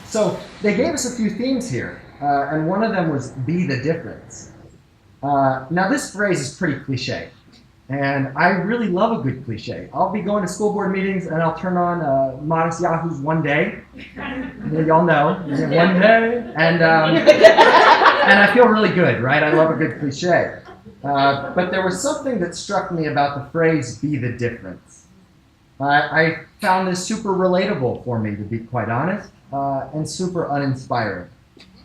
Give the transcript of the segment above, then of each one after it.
So they gave us a few themes here, and one of them was be the difference. Now this phrase is pretty cliche, and I really love a good cliche. I'll be going to school board meetings and I'll turn on Modest Yahoo's One Day. Y'all know, one day, and I feel really good, right? I love a good cliche. But there was something that struck me about the phrase be the difference. I found this super relatable for me, to be quite honest, and super uninspiring.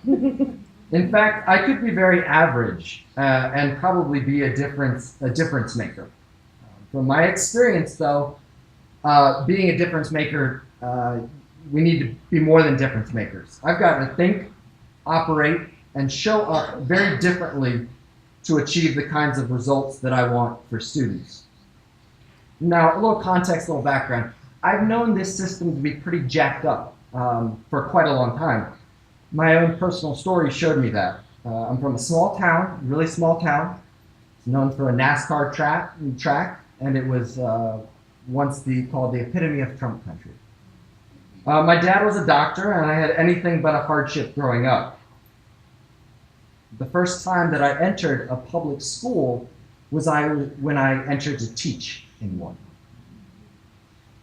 In fact, I could be very average and probably be a difference maker. From my experience, though, being a difference maker, we need to be more than difference makers. I've got to think, operate, and show up very differently to achieve the kinds of results that I want for students. Now, a little context, a little background. I've known this system to be pretty jacked up for quite a long time. My own personal story showed me that. I'm from a small town, really small town. It's known for a NASCAR track, and it was once called the epitome of Trump country. My dad was a doctor, and I had anything but a hardship growing up. The first time that I entered a public school was when I entered to teach in one.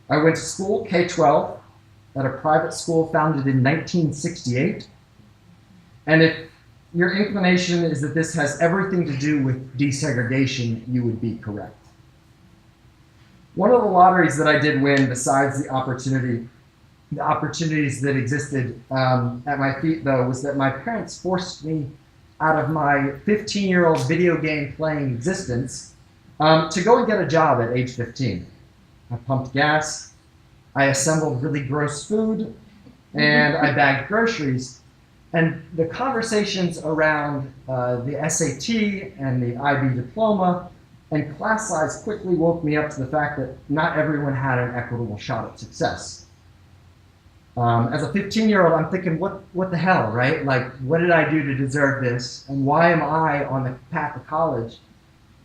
I went to school, K-12, at a private school founded in 1968. And if your inclination is that this has everything to do with desegregation, you would be correct. One of the lotteries that I did win, besides the opportunities that existed at my feet, though, was that my parents forced me out of my 15-year-old video game playing existence to go and get a job at age 15. I pumped gas, I assembled really gross food, and I bagged groceries. And the conversations around the SAT and the IB diploma and class size quickly woke me up to the fact that not everyone had an equitable shot at success. As a 15-year-old, I'm thinking, what the hell, right? Like, what did I do to deserve this? And why am I on the path to college?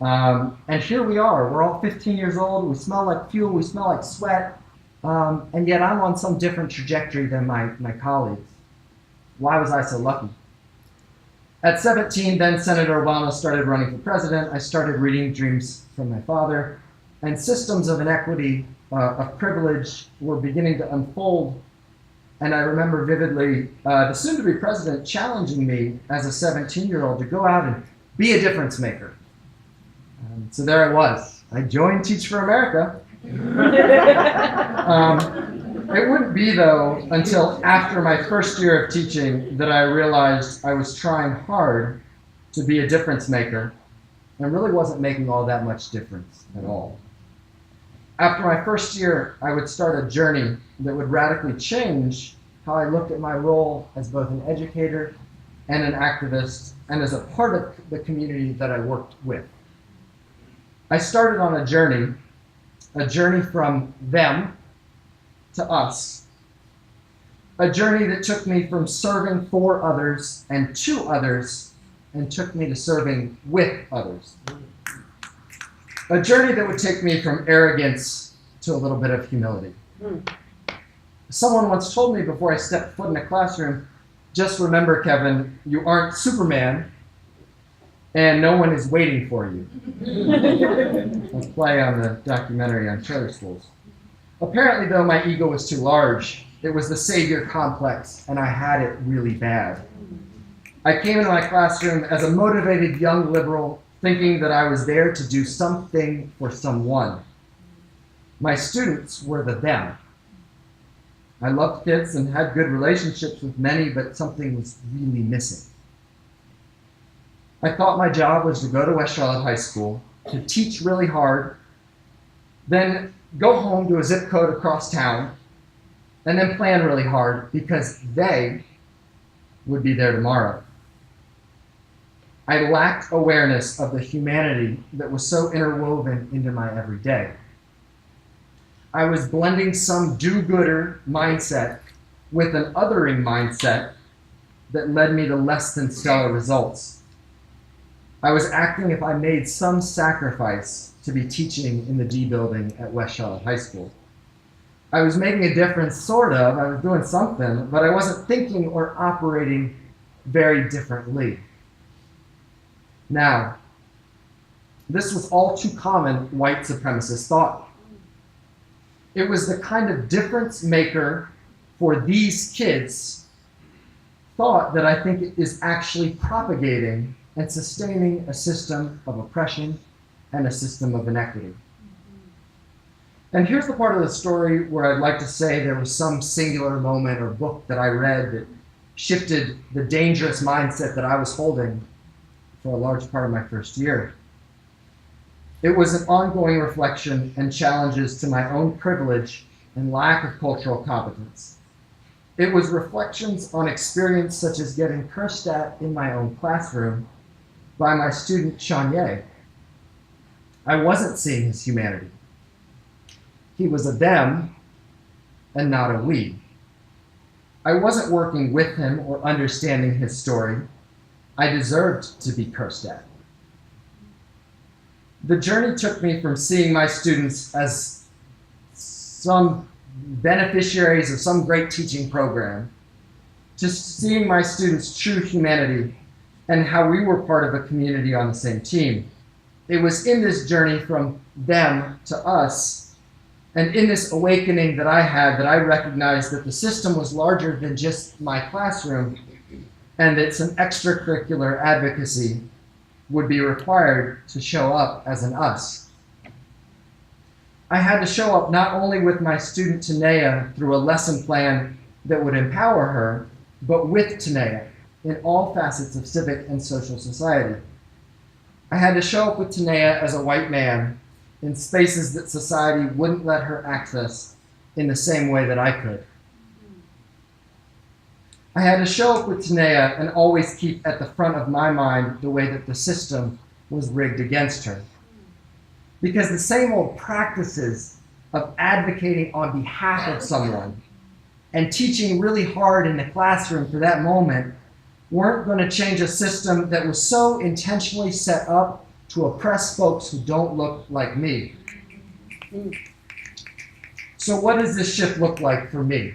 And here we are. We're all 15 years old. We smell like fuel. We smell like sweat. And yet I'm on some different trajectory than my colleagues. Why was I so lucky? At 17, then Senator Obama started running for president. I started reading Dreams from My Father. And systems of inequity, of privilege, were beginning to unfold. And I remember vividly the soon-to-be president challenging me as a 17-year-old to go out and be a difference maker. So there I was. I joined Teach for America. It wouldn't be, though, until after my first year of teaching that I realized I was trying hard to be a difference maker and really wasn't making all that much difference at all. After my first year, I would start a journey that would radically change how I looked at my role as both an educator and an activist and as a part of the community that I worked with. I started on a journey from them to us, a journey that took me from serving for others and to others and took me to serving with others. A journey that would take me from arrogance to a little bit of humility. Someone once told me before I stepped foot in a classroom, just remember, Kevin, you aren't Superman, and no one is waiting for you. A play on the documentary on charter schools. Apparently, though, my ego was too large. It was the savior complex, and I had it really bad. I came into my classroom as a motivated young liberal, thinking that I was there to do something for someone. My students were the them. I loved kids and had good relationships with many, but something was really missing. I thought my job was to go to West Charlotte High School, to teach really hard, then go home to a zip code across town, and then plan really hard because they would be there tomorrow. I lacked awareness of the humanity that was so interwoven into my everyday. I was blending some do-gooder mindset with an othering mindset that led me to less than stellar results. I was acting if I made some sacrifice to be teaching in the D building at West Charlotte High School. I was making a difference, sort of. I was doing something, but I wasn't thinking or operating very differently. Now, this was all too common white supremacist thought. It was the kind of difference maker for these kids thought that I think is actually propagating and sustaining a system of oppression and a system of inequity. And here's the part of the story where I'd like to say there was some singular moment or book that I read that shifted the dangerous mindset that I was holding for a large part of my first year. It was an ongoing reflection and challenges to my own privilege and lack of cultural competence. It was reflections on experience such as getting cursed at in my own classroom by my student Chanye. I wasn't seeing his humanity. He was a them and not a we. I wasn't working with him or understanding his story. I deserved to be cursed at. The journey took me from seeing my students as some beneficiaries of some great teaching program to seeing my students' true humanity and how we were part of a community on the same team. It was in this journey from them to us, and in this awakening that I had, that I recognized that the system was larger than just my classroom, and that some extracurricular advocacy would be required to show up as an us. I had to show up not only with my student Tanea through a lesson plan that would empower her, but with Tanea in all facets of civic and social society. I had to show up with Tanea as a white man in spaces that society wouldn't let her access in the same way that I could. I had to show up with Tanea and always keep at the front of my mind the way that the system was rigged against her. Because the same old practices of advocating on behalf of someone and teaching really hard in the classroom for that moment weren't going to change a system that was so intentionally set up to oppress folks who don't look like me. So what does this shift look like for me?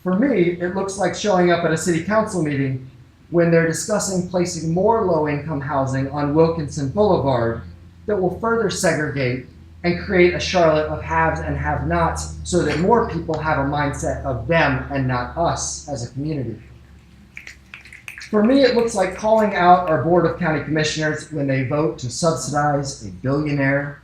For me, it looks like showing up at a city council meeting when they're discussing placing more low-income housing on Wilkinson Boulevard that will further segregate and create a Charlotte of haves and have-nots so that more people have a mindset of them and not us as a community. For me, it looks like calling out our Board of County Commissioners when they vote to subsidize a billionaire,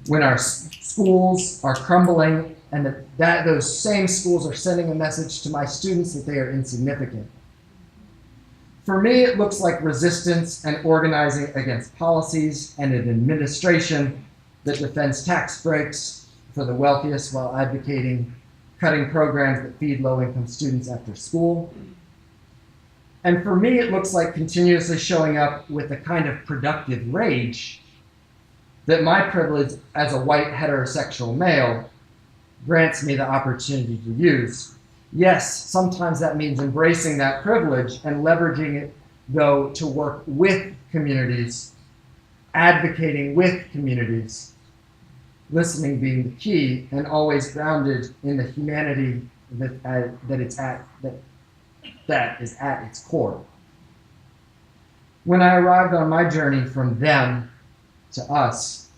when our schools are crumbling and that those same schools are sending a message to my students that they are insignificant. For me, it looks like resistance and organizing against policies and an administration that defends tax breaks for the wealthiest while advocating cutting programs that feed low-income students after school. And for me, it looks like continuously showing up with the kind of productive rage that my privilege as a white heterosexual male grants me the opportunity to use. Yes, sometimes that means embracing that privilege and leveraging it, though, to work with communities, advocating with communities, listening being the key, and always grounded in the humanity that is at its core. When I arrived on my journey from them to us,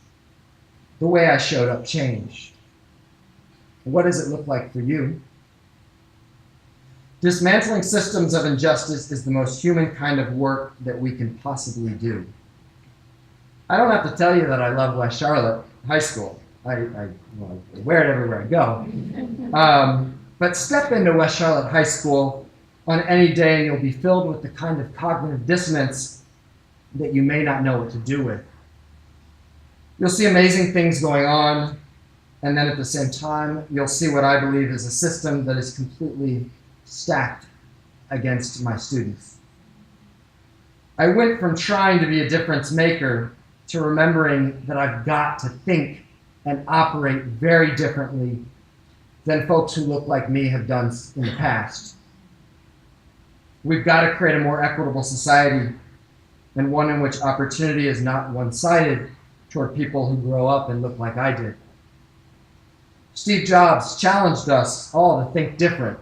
the way I showed up changed. What does it look like for you? Dismantling systems of injustice is the most human kind of work that we can possibly do. I don't have to tell you that I love West Charlotte High School. I wear it everywhere I go. But step into West Charlotte High School on any day and you'll be filled with the kind of cognitive dissonance that you may not know what to do with. You'll see amazing things going on, and then at the same time, you'll see what I believe is a system that is completely stacked against my students. I went from trying to be a difference maker to remembering that I've got to think and operate very differently than folks who look like me have done in the past. We've got to create a more equitable society and one in which opportunity is not one-sided toward people who grow up and look like I did. Steve Jobs challenged us all to think different.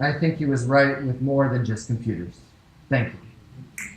I think he was right with more than just computers. Thank you.